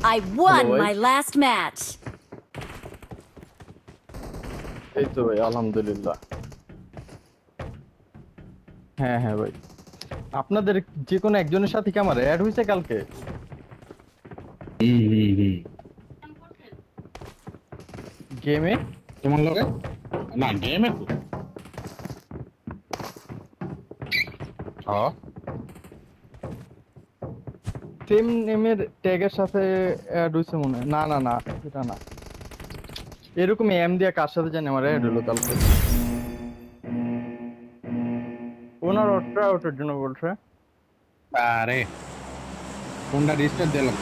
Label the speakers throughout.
Speaker 1: I won
Speaker 2: Hello,
Speaker 1: my last match.
Speaker 2: এই তো ভাই আলহামদুলিল্লাহ। হ্যাঁ হ্যাঁ ভাই, আপনাদের যে কোনো একজনের সাথে কি আমার অ্যাড হয়েছে কালকে
Speaker 3: হুম।
Speaker 2: গেমে?
Speaker 3: তোমার লগে না গেমে তো হ্যাঁ
Speaker 2: সেম নেমের ট্যাগের সাথে অ্যাড হয়েছে মনে হয়। না না না, এটা না। এরকম এম দিয়ে কার সাথে জানি আমার অ্যাড হলো কালকে। ওনার অর্ডার আউটের জন্য বলছে।
Speaker 3: আরে ফোনটা রিস্টার্ট দিলাম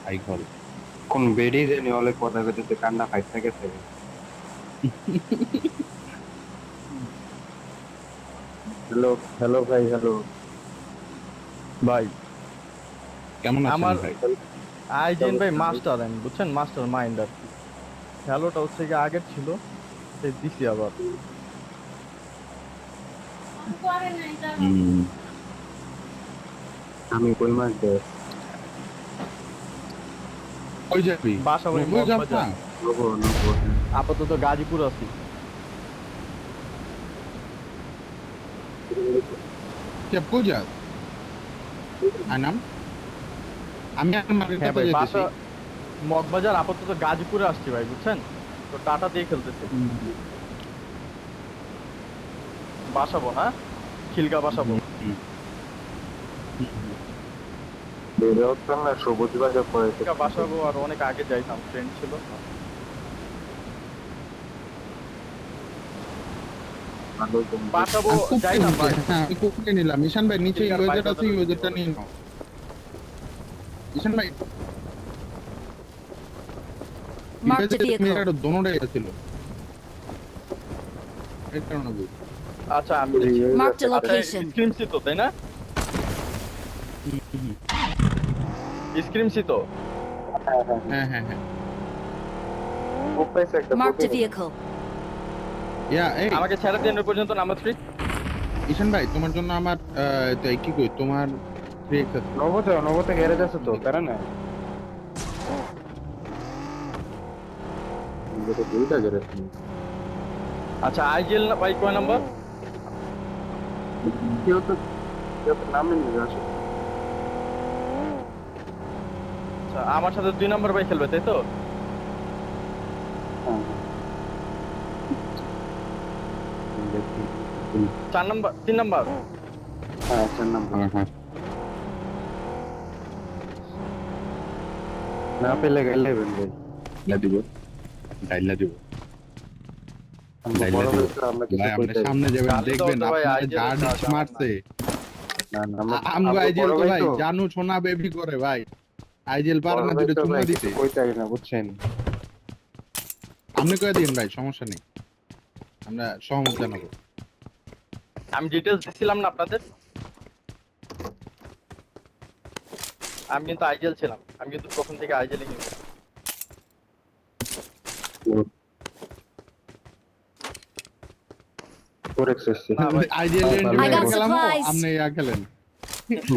Speaker 3: আই কল
Speaker 4: কোন বেডি জানি অনেক কথা কইতেছে কান্না ফাইট থেকে থেকে হ্যালো হ্যালো ভাই হ্যালো
Speaker 2: ভাই
Speaker 3: কেমন আছেন
Speaker 2: আমার
Speaker 3: ভাই?
Speaker 2: আইজেন ভাই মাস্টার, আমি বুঝছেন, মাস্টার মাইন্ড আর কি। হ্যালোটা হচ্ছে কি আগের ছিল, সেই দিছি আবার।
Speaker 3: হুম
Speaker 4: আমি কই মাস দে
Speaker 3: কই যাবি?
Speaker 2: বাসা বাড়ি
Speaker 3: নব্বই যাব
Speaker 2: মগবাজার।
Speaker 3: না?
Speaker 4: নবো নবো
Speaker 2: আপাতত গাজীপুর আছি।
Speaker 3: কে কই যাস? আনাম আমি আমার
Speaker 2: হ্যাঁ
Speaker 3: কাছে
Speaker 2: ভাই,
Speaker 3: যেতেছি।
Speaker 2: বাসা মগবাজার, আপাতত গাজীপুরে আসছি ভাই, বুঝছেন তো। টাটা দিয়ে খেলতেছি। বাসাবো না, খিলগা বাসাবো।
Speaker 4: বেরে হচ্ছে না সবুজ বাজার পরে
Speaker 2: খিলগা বাসাবো, আর অনেক আগে যাইতাম, ফ্রেন্ড ছিল। বাসাবো যাইতাম ভাই।
Speaker 3: আমি কুকুরে নিলাম। ঈশান ভাই নিচে
Speaker 2: খিলগার
Speaker 3: ইউজার
Speaker 2: বাইরে
Speaker 3: আছে,
Speaker 2: তো
Speaker 3: ইউজারটা নিয়ে নাও। ঈশান ভাই
Speaker 1: Marked a vehicle.
Speaker 3: মেয়েটা দোনোটাই ছিল এই কারণে বলি।
Speaker 2: আচ্ছা আমি
Speaker 1: Marked a location.
Speaker 2: স্ক্রিম সিতো, তাই না? স্ক্রিম সিতো।
Speaker 3: হ্যাঁ হ্যাঁ হ্যাঁ
Speaker 4: পাইছে একটা
Speaker 1: Marked a vehicle.
Speaker 3: ইয়া এই
Speaker 2: আমাকে ছেড়ে দেন ওই পর্যন্ত, নাম্বার 3।
Speaker 3: ঈশান ভাই তোমার জন্য আমার তাই কি কই তোমার 3x আছে।
Speaker 4: নবতে গ্যারেজ আছে তো তারা না যেটা দুইটা গ্যারেজ
Speaker 2: আচ্ছা আইজিএল ভাই কয় নাম্বার?
Speaker 4: কেউ তো নাম নেই আসলে
Speaker 2: আচ্ছা আমার সাথে 2 নাম্বার ভাই খেলবে, তাই তো? 4 নাম্বার, 3 নাম্বার।
Speaker 4: হ্যাঁ 4 নাম্বার
Speaker 3: হ্যাঁ
Speaker 4: না পেলে গেলে ভাই
Speaker 3: দিব ডাইলা দিব
Speaker 4: আমরা বড় হয়েছে আমরা কিছু
Speaker 3: ভাই
Speaker 4: কইতে
Speaker 3: আপনি সামনে যাবেন
Speaker 2: গালি দাও
Speaker 3: দেখবেন
Speaker 2: তো ভাই,
Speaker 3: আপনার
Speaker 2: আইজেল
Speaker 3: যা
Speaker 2: যা
Speaker 3: ডিস
Speaker 2: জানান
Speaker 3: মারছে।
Speaker 4: না না আমরা
Speaker 3: আমগো আইজেল
Speaker 4: বড়
Speaker 3: তো ভাই
Speaker 4: তো
Speaker 3: জানু সোনা বেবি করে ভাই। আইজেল পারে না দুটো চুম্মা দিতে।
Speaker 4: কইতে আগে না বুঝছেন
Speaker 3: আপনি কয়ে দিন ভাই, সমস্যা নেই, আমরা সহমত জানাবো।
Speaker 2: আমি ডিটেইলস দিছিলাম না আপনাদের? আমি কিন্তু আইজিএল ছিলাম, আমি কিন্তু প্রথম থেকে আইজিএল কিনতাম।
Speaker 4: ফোরেক্স এসছে
Speaker 2: না ভাই,
Speaker 3: আইজেল
Speaker 1: I got
Speaker 3: খেলাম
Speaker 1: supplies.
Speaker 3: আপনি ইয়া খেলেন।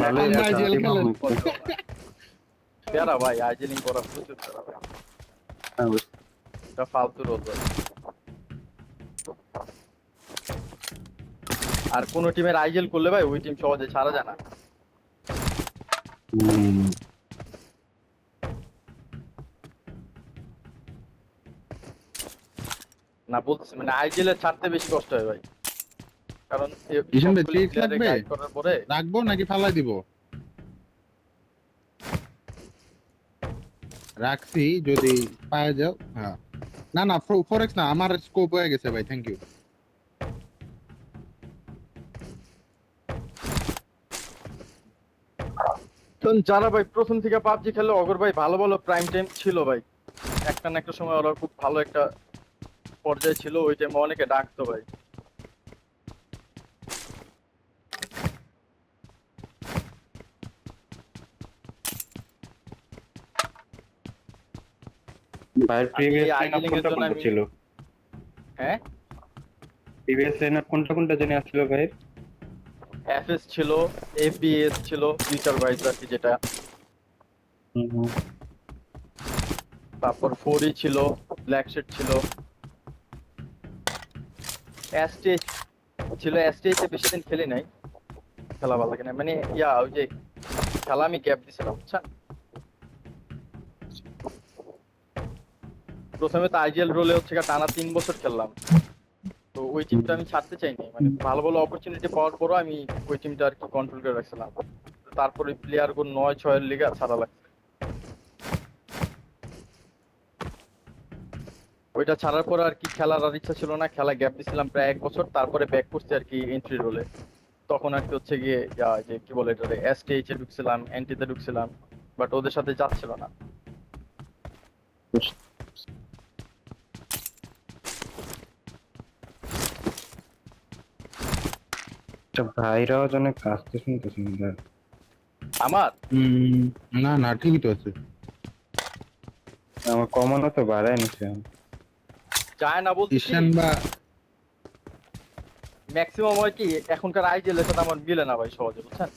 Speaker 4: ভালোই
Speaker 3: আমরা
Speaker 4: আছে
Speaker 3: আইজেল খেলেন।
Speaker 2: প্যারা ভাই, আইজিএলিং করা প্রচুর প্যারা ভাই।
Speaker 4: হ্যাঁ
Speaker 2: এটা ফালতু রোল ভাই। আর কোন টিমের আইজিএল করলে ভাই ওই টিম সহজে ছাড়া যায় না। না বলতেছি মানে আইজিএল এর ছাড়তে বেশি কষ্ট হয় ভাই, কারণ
Speaker 3: ঈশান ভাই
Speaker 2: সবগুলো
Speaker 3: 3x
Speaker 2: player এ
Speaker 3: লাগবে?
Speaker 2: guide করার পরে।
Speaker 3: রাখবো নাকি ফালাই দিব? রাখছি যদি পাওয়া যাও। হ্যাঁ না না ফরেক্স না, আমার স্কোপ হয়ে গেছে ভাই, থ্যাংক ইউ।
Speaker 2: কারণ যারা ভাই প্রথম থেকে পাবজি খেলে অগর ভাই ভালো ভালো প্রাইম টাইম ছিল ভাই, একটা না একটা সময় ওরা খুব ভালো একটা পর্যায়ে ছিল, ওই টাইমে অনেকে ডাকতো ভাই।
Speaker 4: ভাইয়ের
Speaker 2: আমি
Speaker 4: প্রিভিয়াস
Speaker 2: আইজিএলিং এর
Speaker 4: লাইনআপ কোনটা
Speaker 2: জন্য
Speaker 4: কোনটা
Speaker 2: আমি
Speaker 4: ছিল
Speaker 2: হ্যাঁ
Speaker 4: প্রিভিয়াস লাইনআপ কোনটা কোনটা জেনে আসছিল ভাই
Speaker 2: এফএস ছিল, এফবিএস ছিল, ফিউচার ভাইজ আর কি যেটা, তারপর 4ই ছিল, ব্ল্যাক শেড ছিল, এসটিএইচ ছিল। এসটিএইচ এ বেশি দিন খেলি নাই, খেলা ভালো লাগে না, মানে ওই যে খেলা আমি গ্যাপ দিছিলাম বুঝছেন। প্রথমে তো আইজিএল রোলে হচ্ছে টানা 3 বছর খেললাম, তো ওই টিমটা আমি ছাড়তে চাইনি, মানে ভালো ভালো অপরচুনিটি পাওয়ার পরও আমি ওই টিমটা আর কি কন্ট্রোল করে রাখছিলাম। তারপরে প্লেয়ার গুলো 9-6 এর লিগে ছাড়া লাগছে। ওইটা ছাড়ার পর আর কি খেলার আর ইচ্ছা ছিল না, খেলা গ্যাপ দিছিলাম প্রায় 1 বছর, তারপরে ব্যাক করছি আর কি এন্ট্রি রোলে। তখন আর কি হচ্ছে গিয়ে যে কি বলে এটা, এসটিএইচ এ ঢুকছিলাম, এনটিতে ঢুকছিলাম, বাট ওদের সাথে যাচ্ছিল না।
Speaker 4: ভাইরাও যেন কাজতে শুনতেছি
Speaker 2: আমার
Speaker 3: না না ঠিকই তো আছে।
Speaker 4: আমার কমানো তো বাড়ায় নিছে
Speaker 2: যায় না বলতে
Speaker 3: ঈশান বা
Speaker 2: ম্যাক্সিমাম হয় কি এখনকার আইজিএল এর সাথে আমার মিলে না ভাই সহজে বুঝছেন।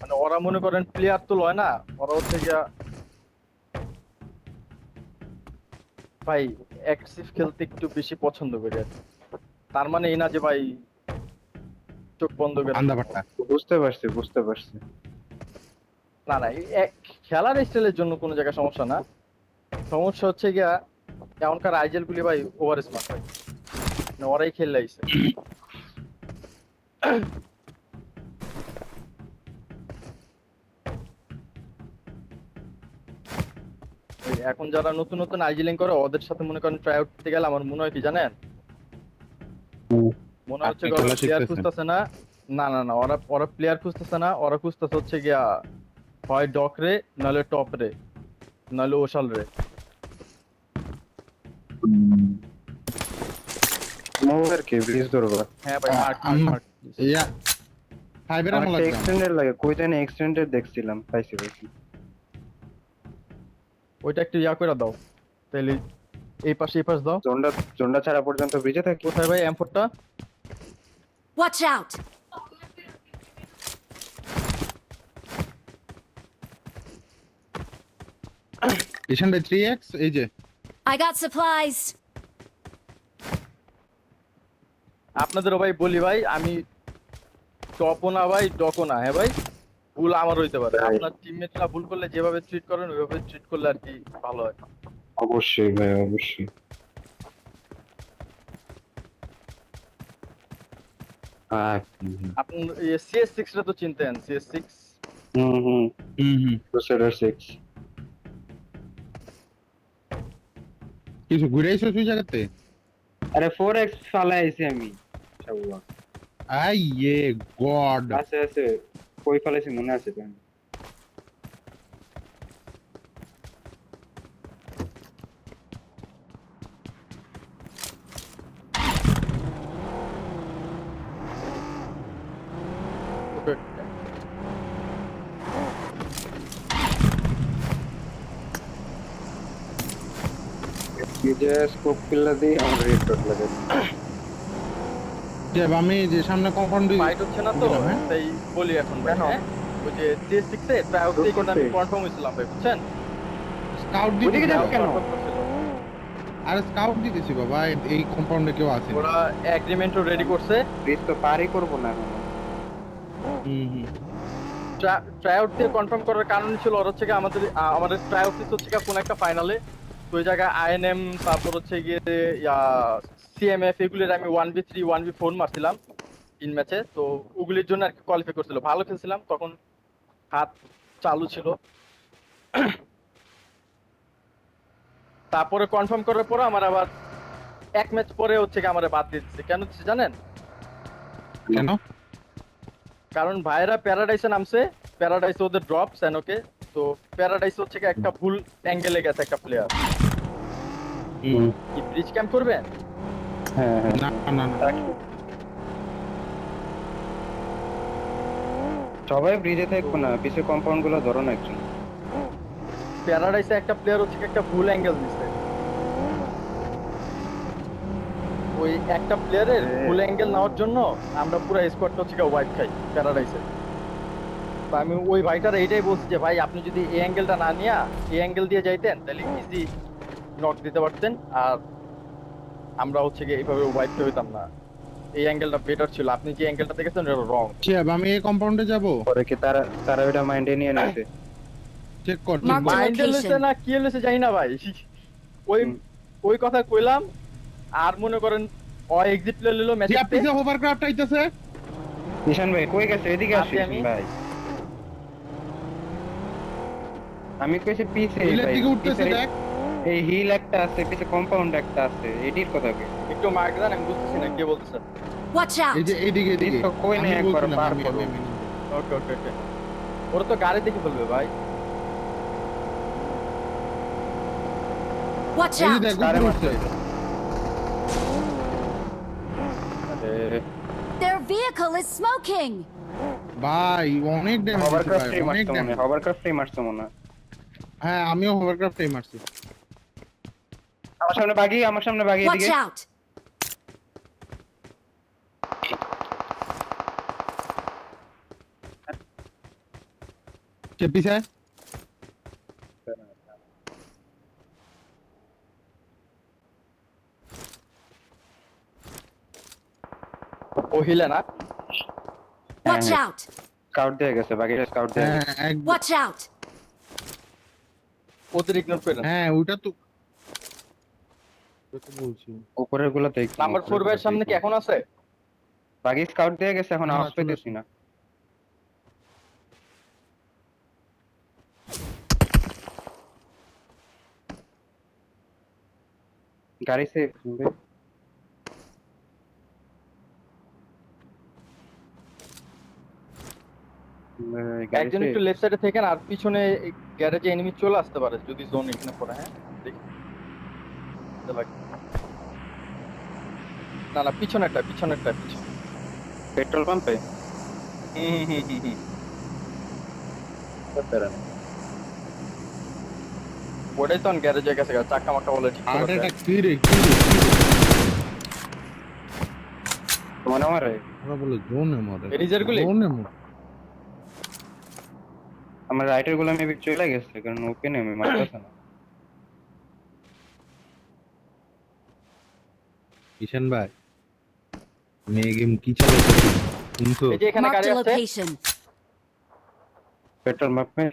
Speaker 2: মানে ওরা মনে করেন প্লেয়ার তো লয় না, ওরা হচ্ছে গিয়া ভাই অ্যাগ্রেসিভ খেলতে একটু বেশি পছন্দ করে আর কি। তার মানে এই না যে ভাই চোখ বন্ধ করে,
Speaker 3: আন্দা পাট্টা।
Speaker 4: বুঝতে পারছি বুঝতে পারছি।
Speaker 2: না না খেলার স্টাইলের জন্য কোনো জায়গায় সমস্যা না, সমস্যা হচ্ছে গিয়া এখনকার আইজিএল গুলি ভাই ওভার স্মার্ট ভাই, মানে ওরাই খেললে আইছে। এই এখন যারা নতুন নতুন আইজিলিং করে ওদের সাথে মনে করেন ট্রাই আউট করতে গেলে আমার মনে হয় কি জানেন, মনে হচ্ছে
Speaker 3: আপনি খেলা
Speaker 2: প্লেয়ার
Speaker 3: শিখতেছেন।
Speaker 2: খুঁজতেছে না, না না না ওরা ওরা প্লেয়ার খুঁজতেছে না, ওরা খুঁজতেছে হচ্ছে গিয়া হয় ডক রে, নাহলে টপ রে, নাহলে ওশাল রে।
Speaker 4: মোর কি ব্রিজ ধরবা
Speaker 2: হ্যাঁ ভাই মার্ক মার্ক
Speaker 3: ইয়া ফাইবার আমল
Speaker 4: আমার
Speaker 3: আছে।
Speaker 4: এক্সটেন্ডেড লাগে, কই জানি এক্সটেন্ডেড দেখছিলাম, পাইছি পাইছি।
Speaker 2: ওইটা একটু করে দাও তাহলে, এই পাশ দাও।
Speaker 4: জন্ডা জন্ডা ছাড়া পর্যন্ত ব্রিজে থাকি।
Speaker 2: কোথায় ভাই M4টা?
Speaker 1: Watch out!
Speaker 3: ঈশান ভাই 3x এই যে
Speaker 1: I got supplies.
Speaker 2: আপনাদেরও ভাই বলি ভাই, আমি টপও না ভাই ডকও না, হ্যাঁ ভাই ভুল আমার হইতে পারে,
Speaker 4: ভাই।
Speaker 2: আপনার টিমমেটরা ভুল করলে যেভাবে ট্রিট করেন ওইভাবে ট্রিট করলে আর কি ভালো হয়।
Speaker 4: অবশ্যই ভাই অবশ্যই।
Speaker 2: আপনি CS6 টা তো চিনতেন, CS6
Speaker 4: হুম হুম
Speaker 3: হুম
Speaker 4: ক্রুসেডার 6।
Speaker 3: কিছু ঘুরে আইছো তুই জায়গাতে?
Speaker 4: আরে 4x ফালাইছি আমি শালা।
Speaker 3: I A god.
Speaker 4: আছে আছে, কই ফালাইছি মনে আছে তো। এই যে স্কোপ কিল্লা দিয়ে আমার রেড ডট লাগে।
Speaker 3: যে আমি যে সামনে কম্পাউন্ড
Speaker 2: ফাইট হচ্ছে না তো
Speaker 3: দিলাম, হ্যাঁ?
Speaker 2: তাই বলি এখন ভাই,
Speaker 4: কেন?
Speaker 2: হ্যাঁ ওই যে CS6 এ ট্রাই আউট দিয়ে কিন্তু আমি কনফার্ম হইছিলাম ভাই বুঝছেন।
Speaker 3: স্কাউট
Speaker 4: ওদিকে
Speaker 3: দিতে
Speaker 4: যাও
Speaker 3: যাও
Speaker 4: কেন?
Speaker 3: আর স্কাউট দিতেছি বাবা, এই কম্পাউন্ডে কেউ আছে না।
Speaker 2: ওরা এগ্রিমেন্টও রেডি করছে,
Speaker 4: ব্রিজ তো পারই করবো না এখন।
Speaker 3: হুম
Speaker 2: ট্রাই আউট দিয়ে কনফার্ম করার কারণ ছিল ওর হচ্ছে কি আমাদের ট্রাই আউট হচ্ছে কি কোন একটা ফাইনালে, তো ওই জায়গায় আইএনএম তারপর হচ্ছে গিয়ে সিএমএফ এগুলির আমি 1v3 1v4 মারছিলাম 3 ম্যাচে, তো ওগুলির জন্য আর কি কোয়ালিফাই করছিল, ভালো খেলছিলাম তখন, হাত চালু ছিল। তারপরে কনফার্ম করার পর আমার আবার এক ম্যাচ পরে হচ্ছে কি আমারে বাদ দিয়ে দিচ্ছে, কেন দিচ্ছে জানেন?
Speaker 3: কেন?
Speaker 2: কারণ ভাইরা প্যারাডাইসে নামছে, প্যারাডাইসে ওদের ড্রপ স্যানোকে, তো প্যারাডাইস হচ্ছে কি একটা ভুল অ্যাঙ্গেলে গেছে একটা প্লেয়ার।
Speaker 3: হুম
Speaker 2: কি ব্রিজ ক্যাম্প করবেন?
Speaker 4: হ্যাঁ হ্যাঁ
Speaker 3: না না না
Speaker 4: সবাই ব্রিজে থাকবো না, পিছে কম্পাউন্ড গুলো ধরো না একজন।
Speaker 2: প্যারাডাইসে একটা প্লেয়ার হচ্ছে কি একটা ভুল অ্যাঙ্গেল দিছে, ওই একটা প্লেয়ারের ফুল অ্যাঙ্গেল নেওয়ার জন্য আমরা পুরো স্কোয়াডটা হচ্ছে ওয়াইড খাই প্যারাডাইসে। তো আমি ওই ভাইটার এইটাই বলছি যে ভাই আপনি যদি এই অ্যাঙ্গেলটা না নিয়ে এই অ্যাঙ্গেল দিয়ে যাইতেন তাহলে ইজি নক দিতে পারতেন, আর আমরা হচ্ছে গিয়ে এইভাবে ওয়াইড হইতাম না। এই অ্যাঙ্গেলটা বেটার ছিল, আপনি যে অ্যাঙ্গেলটা দেখেছেন এটা রং।
Speaker 3: শিয়াব আমি এই কম্পাউন্ডে যাব,
Speaker 4: পরে কি তারা ওটা মাইন্ডে নিয়ে নেছে?
Speaker 3: চেক কর
Speaker 1: Mark the
Speaker 2: মাইন্ডে লইছে
Speaker 1: location.
Speaker 2: না কি লইছে জানি না ভাই। ওই ওই কথা কইলাম, আর মনে করেন ও এক্সিট প্লে লইলো ম্যাচে।
Speaker 3: শিয়াব পিছে হোভারক্রাফট আইতাছে।
Speaker 4: নিশান ভাই কই গেছে? এদিকে আসি
Speaker 2: আমি।
Speaker 4: ভাই। আমি কইছি পিছে
Speaker 3: হিলের
Speaker 4: ভাই,
Speaker 3: দিকে উঠতেছে
Speaker 4: পিছে
Speaker 3: দেখ।
Speaker 4: এই হিল একটা আছে, পিছে কম্পাউন্ড একটা আছে, এটির কথা কি?
Speaker 2: একটু মার্ক দেন, আমি বুঝতেছি না কে বলতেছে।
Speaker 1: Watch
Speaker 3: এই
Speaker 1: out!
Speaker 3: যে এইদিকে এইদিকে
Speaker 4: তো কই নাই
Speaker 3: আমি
Speaker 4: একবার
Speaker 3: বলছিলাম,
Speaker 4: পার
Speaker 3: আমি-
Speaker 4: করো।
Speaker 3: আমি-
Speaker 2: ওকে ওকে ওকে, ওরা তো গাড়ি দেখে ফেলবে ভাই।
Speaker 1: Watch
Speaker 3: এই যে
Speaker 1: out!
Speaker 3: দেখ
Speaker 4: কারে
Speaker 3: উপরে
Speaker 4: মারছে?
Speaker 3: উঠছে।
Speaker 4: আরে
Speaker 1: Their vehicle is smoking!
Speaker 3: ভাই অনেক ড্যামেজ
Speaker 4: হোভারক্রাফটই
Speaker 3: অনেক
Speaker 4: মারছে মনে
Speaker 3: ড্যামেজ।
Speaker 4: হয়, হোভারক্রাফটই মারছে মনে হয়।
Speaker 3: হ্যাঁ আমিও হোভারক্রাফটই মারছি।
Speaker 4: আমার সামনে বাগি
Speaker 1: Watch
Speaker 4: এদিকে।
Speaker 1: out!
Speaker 3: সে পিছে
Speaker 2: ও হিলে না।
Speaker 1: Watch
Speaker 4: হ্যাঁ,
Speaker 1: out!
Speaker 4: স্কাউট দিয়ে গেছে, বাকিটা স্কাউট দিয়ে গেছে।
Speaker 3: হ্যাঁ এক
Speaker 1: Watch out!
Speaker 2: ওদের ইগনোর করেন।
Speaker 3: হ্যাঁ ওটা তো ওটা তো বলছি।
Speaker 4: উপরের গুলো দেখ।
Speaker 2: নাম্বার 4 ভাইয়ের সামনে কি এখন আছে?
Speaker 4: বাকি স্কাউট দিয়ে গেছে, এখন
Speaker 3: না,
Speaker 4: আওয়াজ
Speaker 3: চলে
Speaker 4: পেতেছি না। গাড়ি সেফ গাড়ি
Speaker 2: একজন
Speaker 4: safe?
Speaker 2: একটু লেফট সাইডে থাকেন, আর পিছনে গ্যারেজে এনিমি চলে আসতে পারে যদি জোন এখানে পড়ে। হ্যাঁ দেখি। না না, পিছনেরটা পিছন।
Speaker 4: পেট্রোল পাম্পে
Speaker 2: হুম। ওটাই তো গ্যারেজে গেছে, চাক্কা মাক্কা বলে ঠিক
Speaker 3: হার্ট
Speaker 2: করে দেয়।
Speaker 3: অ্যাটাক কি রে
Speaker 4: মনে হয়
Speaker 3: ওরা বলে জোনে মরে
Speaker 2: এরিজার গুলি?
Speaker 3: জোনে মরে।
Speaker 4: আমার রাইটার গুলো মেবি চলে গেছে, কারণ ওপেন আমি মারতেছে না।
Speaker 3: কিষান ভাই মেয়ে গেম কি চালাইছে শুনছো?
Speaker 2: এই যে এখানে
Speaker 1: Marked
Speaker 2: গাড়ি
Speaker 1: a
Speaker 2: আছে।
Speaker 1: location.
Speaker 4: পেট্রোল পাম্পে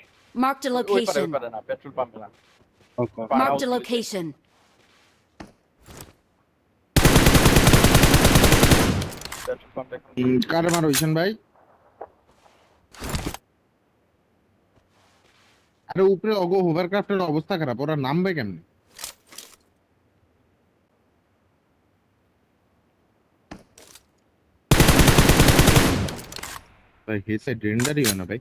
Speaker 1: Marked a
Speaker 2: ওই পারে
Speaker 1: location.
Speaker 2: না, পেট্রোল পাম্পে না।
Speaker 4: ওকে।
Speaker 1: Marked a location.
Speaker 2: পেট্রোল পাম্পে
Speaker 3: কারে মারো ঈশান ভাই? আরে উপরে অগো হোভারক্রাফটের অবস্থা খারাপ, ওরা নামবে কেমনে? ভাই হেসে ডেন্ডারই হয় না ভাই।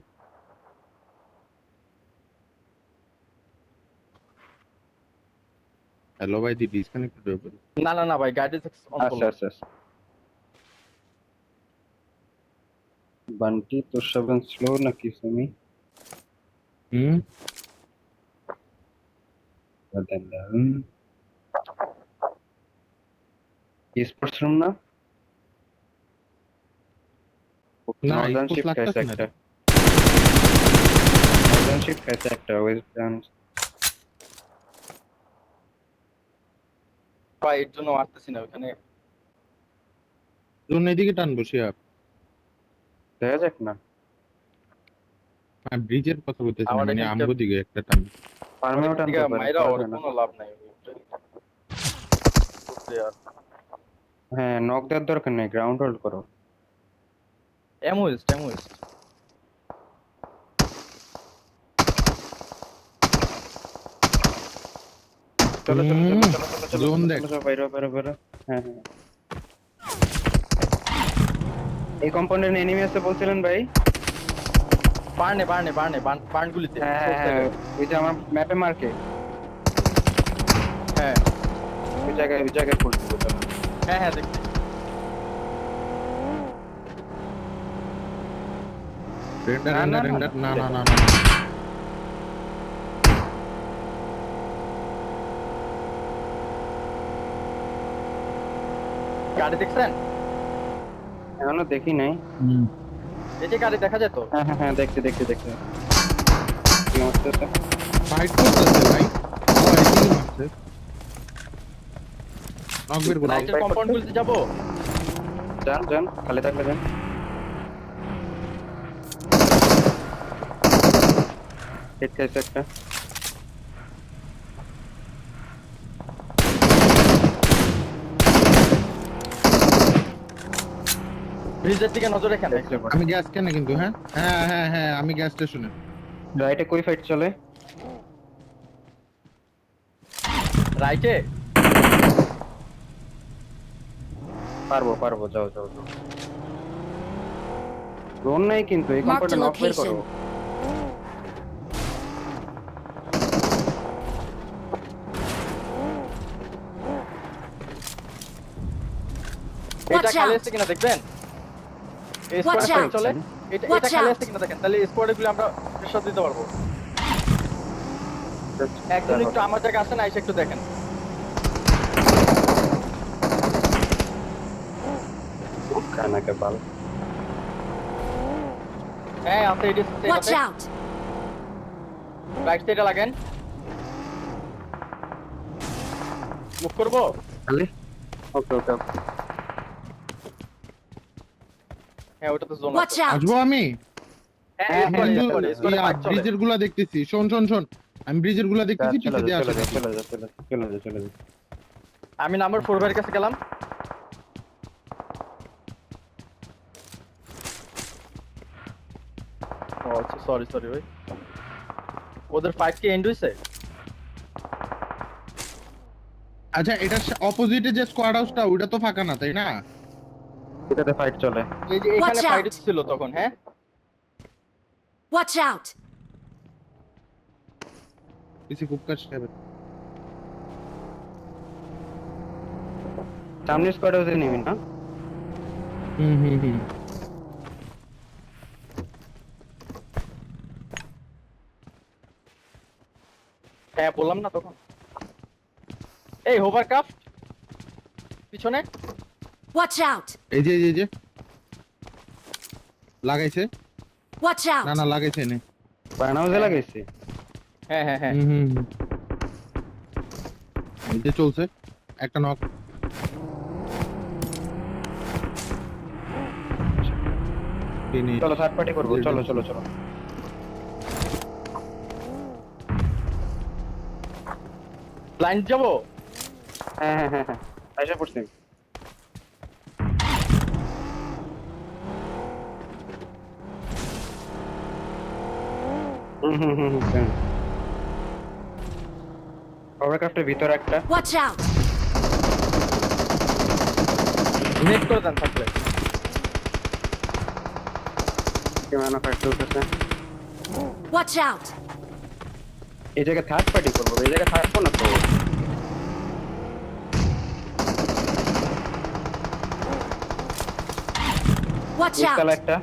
Speaker 3: হ্যালো ভাই দি ডিসকানেক্টেড হয়ে পড়ে।
Speaker 2: না ভাই, গাড়ি অন
Speaker 4: আচ্ছা আচ্ছা আচ্ছা। বান্টি তোর সবেন স্লো নাকি তুমি?
Speaker 3: হুম
Speaker 4: স্পোর্টস রুম না?
Speaker 3: না
Speaker 4: নর্দার্ন
Speaker 3: স্পোর্টস
Speaker 4: শিফট খাইছে
Speaker 3: লাগতেছে না।
Speaker 4: একটা, নর্দার্ন শিফট খাইছে একটা, ওয়েস্টার্ন।
Speaker 2: ভাই এর জন্য আসতেছি না ওখানে।
Speaker 3: জোন এদিকে টানবো শিয়াব।
Speaker 4: দেখা যাক না।
Speaker 3: আমি ব্রিজের কথা বলতেছি না,
Speaker 2: আমার
Speaker 3: মানে
Speaker 2: এখানকার-
Speaker 3: আমগো দিকে একটা টানবো।
Speaker 4: ফার্মেও টানতে পারে,
Speaker 2: মাইরা
Speaker 4: করা
Speaker 2: ওর
Speaker 4: যায় না।
Speaker 2: কোনো লাভ নাই।
Speaker 4: হ্যাঁ, নক দেওয়ার দরকার নেই, গ্রাউন্ড হোল্ড করো।
Speaker 2: এমওএস
Speaker 4: চলো চলো চলো চলো চলো চলো
Speaker 3: জোন দেখ।
Speaker 4: চলো, বাইরো বাইরো বাইরো। হ্যাঁ হ্যাঁ, এই কম্পাউন্ডের এনিমি আছে বলছিলেন ভাই?
Speaker 2: বার্নগুলিতে।
Speaker 4: হ্যাঁ হ্যাঁ হ্যাঁ, ওই যে আমার ম্যাপে মার্কে,
Speaker 2: হ্যাঁ
Speaker 4: ওই জায়গায় পড়ছে চলো।
Speaker 2: হ্যাঁ দেখছি।
Speaker 3: রেন্ডার
Speaker 4: না, না,
Speaker 3: রেন্ডার
Speaker 4: না,
Speaker 3: রেন্ডার
Speaker 4: না।
Speaker 3: না না না না।
Speaker 2: গাড়ি দেখছেন?
Speaker 4: এখনো দেখি নাই।
Speaker 2: এই যে গাড়ি দেখা যায় তো?
Speaker 4: হ্যাঁ হ্যাঁ হ্যাঁ, দেখছি দেখছি দেখছি। কি মারতেছে?
Speaker 3: ফাইট করতেছে ভাই। ও এদিকে মারছে। নক বের করো।
Speaker 2: রাইটের কম্পাউন্ড গুলোতে যাবো?
Speaker 4: যান যান, খালি থাকলে যান। হিট খাইছে একটা।
Speaker 2: ব্রিজের দিকে নজর রেখেন।
Speaker 3: আমি গ্যাস কেনে কিন্তু হ্যাঁ হ্যাঁ হ্যাঁ হ্যাঁ আমি গ্যাস স্টেশনে।
Speaker 4: রাইটে কই ফাইট চলে?
Speaker 2: রাইটে?
Speaker 4: পারবো পারবো, যাও যাও যাও। ড্রোন নাই কিন্তু, এই
Speaker 1: Marked a
Speaker 4: কম্পাউন্ডে নক বের করো।
Speaker 1: location.
Speaker 2: এটা
Speaker 1: Watch
Speaker 2: খালি
Speaker 1: out!
Speaker 2: আছে কিনা দেখবেন? এই
Speaker 1: Watch
Speaker 2: স্কোয়াডে
Speaker 1: out!
Speaker 2: চলে। এটা
Speaker 1: Watch
Speaker 2: খালি
Speaker 1: out!
Speaker 2: আছে কিনা দেখেন, তাহলে স্কোয়াডে গুলো আমরা প্রেসার দিতে পারবো। একজন একটু আমার জায়গায় আসেন, আইসা একটু দেখেন।
Speaker 4: খানাকে পাল।
Speaker 2: হ্যাঁ আছে, এটি
Speaker 1: Watch out!
Speaker 2: রাইট সাইডে লাগেন। মুভ করবো?
Speaker 4: খালি? ওকে ওকে ওকে।
Speaker 2: হ্যাঁ ওটা তো জোন
Speaker 1: Watch
Speaker 2: আছে।
Speaker 1: out!
Speaker 3: আসবো আমি
Speaker 2: হ্যাঁ
Speaker 4: হ্যাঁ,
Speaker 2: স্কোয়াডে
Speaker 3: কিন্তু
Speaker 2: স্কোয়াডে ফাইট চলে।
Speaker 3: ব্রিজের গুলা দেখতেছি। শোন শোন শোন আমি ব্রিজের গুলা দেখতেছি
Speaker 4: চলে
Speaker 3: পিছে দিয়ে
Speaker 4: যা চলে
Speaker 3: আসে।
Speaker 4: যা চলে যা চলে যা চলে যা চলে যা।
Speaker 2: আমি নাম্বার 4 ভাইয়ের কাছে গেলাম। ও আচ্ছা, সরি সরি ভাই। ওদের ফাইট কি এন্ড হইছে?
Speaker 3: আচ্ছা এটা অপোজিটে যে স্কোয়াড হাউসটা ওটা তো ফাঁকা না তাই না?
Speaker 4: এটাতে ফাইট চলে।
Speaker 2: এই যে এখানে
Speaker 1: Watch
Speaker 2: ফাইট
Speaker 1: out!
Speaker 2: ছিল তখন, হ্যাঁ?
Speaker 1: Watch out!
Speaker 3: পিছে খুব কাজ হবে।
Speaker 4: সামনে স্কোয়াডে ওদের নিবি না?
Speaker 3: হুম
Speaker 2: হ্যাঁ বললাম না তখন। এই হোভারক্রাফট পিছনে।
Speaker 1: Watch out!
Speaker 3: এই যে লাগাইছে।
Speaker 1: Watch out!
Speaker 3: না লাগাইছে নে।
Speaker 4: বানাউজে লাগাইছি।
Speaker 2: হ্যাঁ হ্যাঁ হ্যাঁ
Speaker 3: হুম এই যে চলছে একটা নক।
Speaker 4: চলো থার্ড পার্টি করবো, চলো চলো চলো।
Speaker 2: ব্লাইন্ড যাবো?
Speaker 4: হ্যাঁ হ্যাঁ হ্যাঁ হ্যাঁ, আইসা পড়ছি। ওভারক্রাফটের ভিতর একটা।
Speaker 1: Watch out!
Speaker 2: নেট করে দেন থাকলে।
Speaker 4: কেমন ফাইট চলতেছে?
Speaker 1: Watch out!
Speaker 4: এই জায়গায় থার্ড পার্টি করবো, এই জায়গায় থাকবো না তো।
Speaker 1: Watch
Speaker 4: নিচতলা
Speaker 1: out!
Speaker 4: একটা।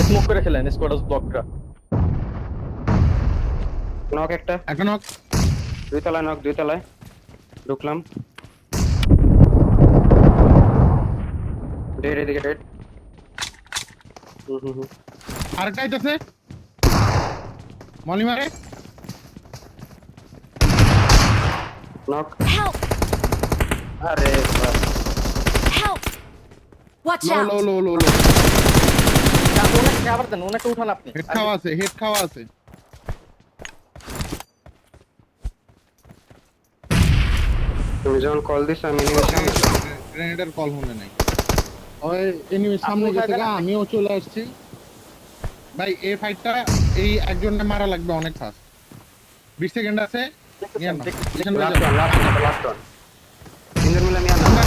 Speaker 2: স্মোক করে খেলেন স্কোয়াডস ব্লকটা।
Speaker 4: নক একটা।
Speaker 3: একটা নক।
Speaker 4: দুই তলায় নক, দুই তলায় ঢুকলাম। ডেড এদিকে ডেড।
Speaker 3: আরেকটা আইতাছে মলি মারে।
Speaker 4: নক।
Speaker 1: Help!
Speaker 4: আরে বাস।
Speaker 1: Help! Watch
Speaker 3: লো
Speaker 1: out!
Speaker 3: লো
Speaker 2: ওনাকে আবার দেন, ওনাকে উঠান আপনি।
Speaker 3: হেড খাওয়া আছে
Speaker 4: তুমি যখন কল দিছ আমি নিয়েছিলাম।
Speaker 3: গ্রেনেডের কল মনে নাই। ওই এনিমি সামনে
Speaker 2: আপনি
Speaker 3: গেছে
Speaker 2: উঠায়
Speaker 3: গা,
Speaker 2: দেন।
Speaker 3: আমিও চলে আসছি ভাই। এই ফাইটটা এই একজনের মারা লাগবে অনেক ফাস্ট। 20 সেকেন্ড আছে। নিয়ে নাও। এখানে হয়ে
Speaker 4: লাস্ট
Speaker 3: যাবে।
Speaker 4: One last one. তিনজন মিলে নিয়ে আনা।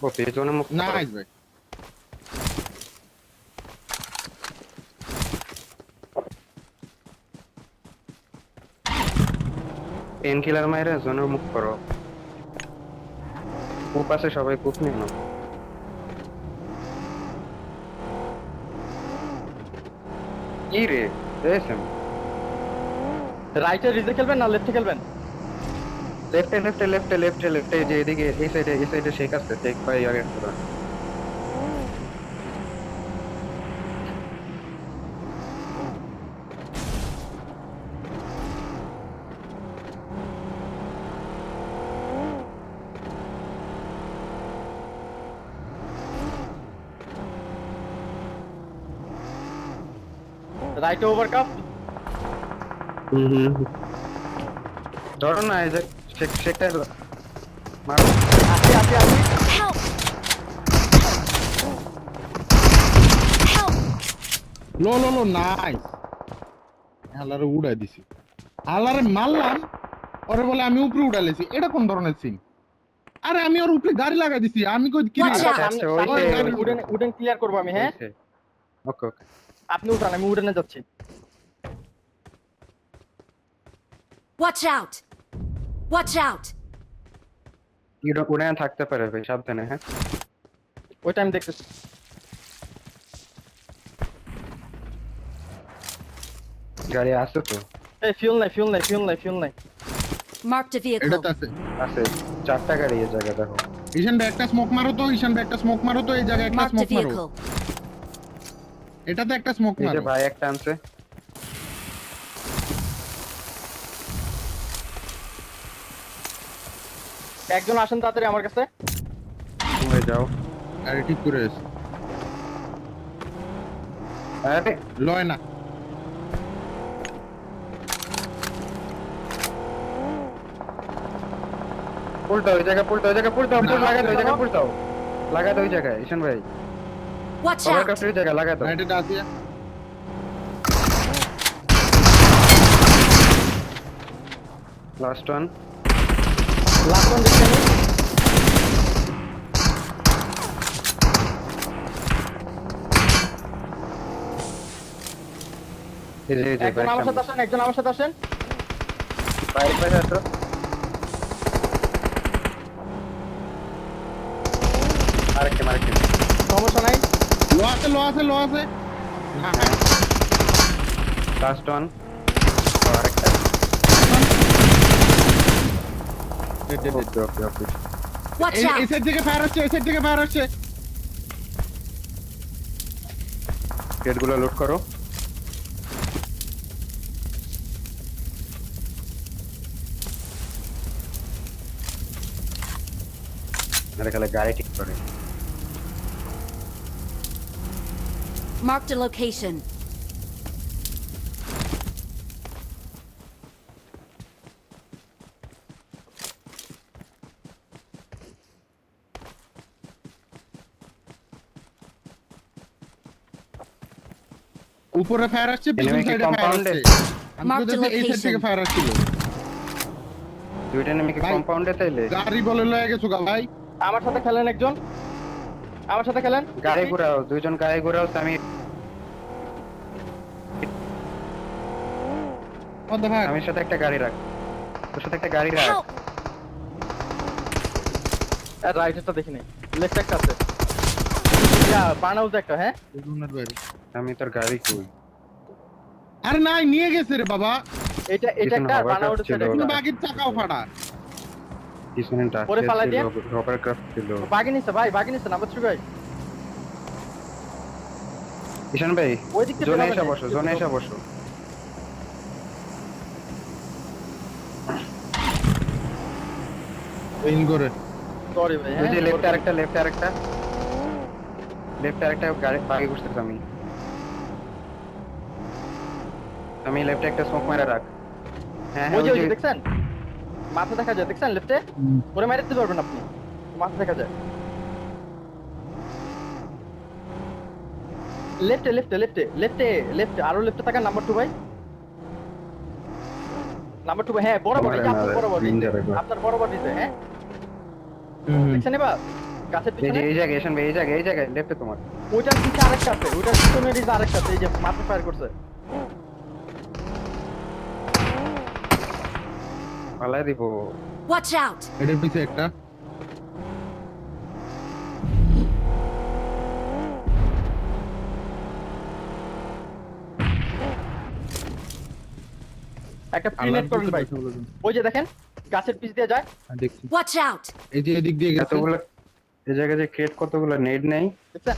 Speaker 4: ও পেছনে মুখ
Speaker 3: না ভাই
Speaker 4: পেন কিলার মাইরে জোনের মুখ করো। কুপ আছে, সবাই কুপ নিয়ে নাও। কি রে এসএম
Speaker 2: রাইটে রিজে খেলবেন না লেফটে খেলবেন?
Speaker 4: লেফটে যে এদিকে এই সাইডে শেখ আছে শেখ ভাই আগে পুরো
Speaker 2: রাইটে ওভারকাপ।
Speaker 4: ধরো না এই যে শেখটা মারো
Speaker 2: আসি আসি আসি।
Speaker 1: Help! Help!
Speaker 3: লো লো লো নাইস। হালারে উড়াই দিছি, হালারে মারলাম, ওরে বলে আমি উপরে উড়াইছি। এটা কোন ধরনের সিন? আরে আমি ওর উপরে গাড়ি লাগাই দিছি, আমি কই কি রে?
Speaker 1: Watch out!
Speaker 4: আচ্ছা, ওই
Speaker 2: উডেন ক্লিয়ার করবো আমি, হ্যাঁ?
Speaker 4: ওকে
Speaker 2: আপনি উঠান, আমি উডেনে যাচ্ছি।
Speaker 1: Watch out! Watch out!
Speaker 4: উড়ে থাকতে পারে ভাই, সাবধানে। হ্যাঁ
Speaker 2: ওইটা আমি দেখতেছি।
Speaker 4: গাড়ি আছে তো,
Speaker 2: এই ফিউল নাই।
Speaker 1: Marked a
Speaker 3: এটা
Speaker 1: vehicle.
Speaker 3: তো আছে।
Speaker 4: আছে 4টা গাড়ি এই জায়গা দেখো।
Speaker 3: ঈশান ভাই একটা স্মোক মারো তো, ঈশান ভাই একটা স্মোক মারো তো, এই জায়গায় একটা
Speaker 1: Marked a
Speaker 3: স্মোক মারো।
Speaker 1: vehicle.
Speaker 3: এটাতে একটা স্মোক
Speaker 4: এই যে
Speaker 3: মারো।
Speaker 4: ভাই একটা আনছে,
Speaker 2: একজন আসেন তাড়াতাড়ি আমার কাছে।
Speaker 4: হয়ে যাও।
Speaker 3: আরে ঠিক করে এসে
Speaker 4: আরে
Speaker 3: লয় না।
Speaker 4: উল্টা ওই জায়গা পুলটাও লাগা দাও, ওই জায়গা পুলটাও লাগা দাও ওই জায়গায়। ঈশান ভাই
Speaker 1: Watch
Speaker 4: ওভার
Speaker 1: out!
Speaker 4: কাফের জায়গা লাগা দাও।
Speaker 3: রাইটে আছে।
Speaker 4: লাস্ট ওয়ান
Speaker 2: লাস্ট ওয়ান দেখতে নিন।
Speaker 4: এই যে
Speaker 2: একজন আমার সাথে আসেন।
Speaker 4: বাইরে বাইরে আসো। আরেকটা
Speaker 2: সমস্যা নাই।
Speaker 3: লো আছে।
Speaker 4: লাস্ট ওয়ান আরেকটা। ওকে
Speaker 1: Watch
Speaker 3: এই
Speaker 1: out!
Speaker 3: সাইড থেকে ফায়ার আসছে,
Speaker 4: গেটগুলো লুট করো। আরে খালি গাড়ি ঠিক করে।
Speaker 1: Marked a location.
Speaker 3: উপরে ফায়ার আসছে, পিছন
Speaker 4: Enemy কি
Speaker 3: সাইডে ফায়ার
Speaker 4: compound-এ?
Speaker 3: আসছে। আমি
Speaker 1: Mark
Speaker 3: তো
Speaker 1: the
Speaker 3: দেখছি এই সাইড
Speaker 1: location.
Speaker 3: থেকে ফায়ার আসছিল।
Speaker 4: দুইটা নেমে কি
Speaker 3: ভাই,
Speaker 4: কম্পাউন্ডে তাইলে?
Speaker 3: গাড়ি বলে লয়ে গেছো গা ভাই।
Speaker 2: আমার সাথে খেলেন একজন।
Speaker 4: গাড়ি ঘোরাও, দুইজন গাড়ি ঘোরাও। আমি
Speaker 3: What the fuck?
Speaker 4: আমির সাথে একটা গাড়ি রাখ, তোর সাথে একটা গাড়ি রাখ।
Speaker 1: Help!
Speaker 2: রাইটটা দেখি নাই, লেফট একটা আছে। বার্নহাউস একটা, হ্যাঁ?
Speaker 3: বেগুনের বাইরে।
Speaker 4: আমি তোর গাড়ি কই?
Speaker 3: আরে নাই, নিয়ে গেছে রে বাবা।
Speaker 2: এটা
Speaker 4: পিছনে
Speaker 2: একটা
Speaker 4: hovercraft
Speaker 2: বার্নহাউস
Speaker 4: ছিল।
Speaker 3: কিন্তু
Speaker 2: একটা।
Speaker 3: বাকির চাকাও ফাটা।
Speaker 4: পিছনে
Speaker 2: পরে ফালাই দিয়ে?
Speaker 4: হোভারক্রাফট ছিল।
Speaker 2: বাগি নিছে নাম্বার 3 ভাই।
Speaker 4: ঈশান ভাই
Speaker 2: ওই দিক থেকে
Speaker 4: জোনে
Speaker 2: বেরোবে
Speaker 4: এসে
Speaker 2: না।
Speaker 4: বসো, জোনে এসে বসো।
Speaker 3: ইন করে।
Speaker 2: সরি ভাই,
Speaker 4: ওই
Speaker 2: হ্যাঁ?
Speaker 4: যে লেফটে আরেকটা গাড়ি বাকি বসতেছি আমি লেফটে একটা স্মোক মারা রাখ। হ্যাঁ
Speaker 2: ওই যে
Speaker 4: ওই যে
Speaker 2: দেখছেন? মাথা দেখা যায়, দেখছেন লেফটে? ওরে মাইরে দিতে পারবেন আপনি। মাথা দেখা যায়। লেফটে আরো লেফটে থাকা নাম্বার 2 ভাই। নাম্বার 2 ভাই, হ্যাঁ বরাবর, এই যে আপনার বরাবর, আপনার বরাবর দিতে, হ্যাঁ? দেখছেন এবার? গাছের
Speaker 4: এই যে
Speaker 2: পিছনে?
Speaker 4: এই জায়গায় লেফটে তোমার।
Speaker 2: ওইটার পিছনে আরেকটা আছে, ওইটার পিছনে আরেকটা আছে, এই যে মাথা ফায়ার করছে।
Speaker 4: পালাই দিব।
Speaker 1: Watch out!
Speaker 3: এটার পিছে একটা।
Speaker 2: একটা প্রিনেট করেন ভাই। ওই যে দেখেন গাছের পিছ দিয়ে যায়।
Speaker 3: দেখছি
Speaker 1: Watch out!
Speaker 3: এই যে এদিক দিয়ে গেছে
Speaker 4: এতগুলো এই জায়গায় যে ক্রেট কতগুলো নেট নেই
Speaker 2: দেখছেন?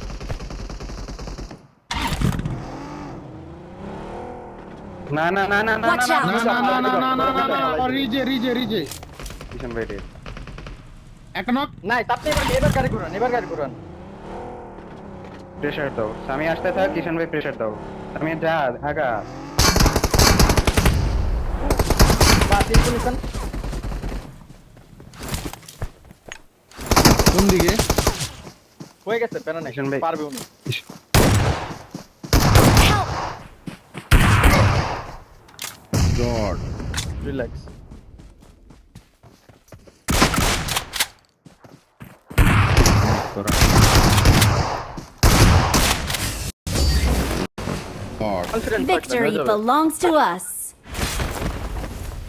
Speaker 4: না না না না না
Speaker 1: Watch
Speaker 4: না
Speaker 1: out!
Speaker 3: না না না না না না না না রিজে রিজে রিজে
Speaker 4: কিষান ভাই রে
Speaker 3: এক নক
Speaker 2: নাই তাতে এবার গাড়ি ঘুরান, এবার গাড়ি ঘুরান।
Speaker 4: প্রেসার দাও আমি আসতে থাক কিষান ভাই প্রেসার দাও আমি যা আগা
Speaker 2: বাস এই শুনেছেন?
Speaker 3: কোন দিকে
Speaker 2: হয়ে গেছে, প্যারা নাই,
Speaker 4: কিষান ভাই।
Speaker 2: পারবে উনি।
Speaker 1: Help!
Speaker 3: God
Speaker 2: relax.
Speaker 3: God
Speaker 2: confident
Speaker 1: Victory belongs to us.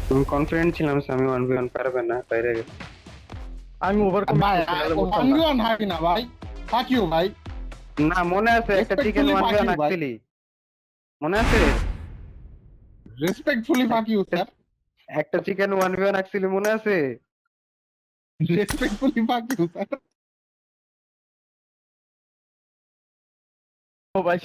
Speaker 4: তুমি কনফিডেন্ট ছিলাম আমি 1v1 পারবে না বাইরে গেছে
Speaker 2: আমি ওভার
Speaker 3: ভাই ওয়ান ভি ওয়ান হাবি না ভাই ফাক ইউ ভাই
Speaker 4: না মনে আছে একটা chicken
Speaker 3: Respectfully
Speaker 4: 1v1
Speaker 3: fuck you, ভাই।
Speaker 4: আসছিলি মনে আছে
Speaker 3: রেসপেক্টফুলি ফাক ইউ স্যার
Speaker 4: একটা চিকেন 1v1 আসছিলি মনে আছে
Speaker 3: রেসপেক্টফুলি ফাক ইউ স্যার
Speaker 2: ও ভাই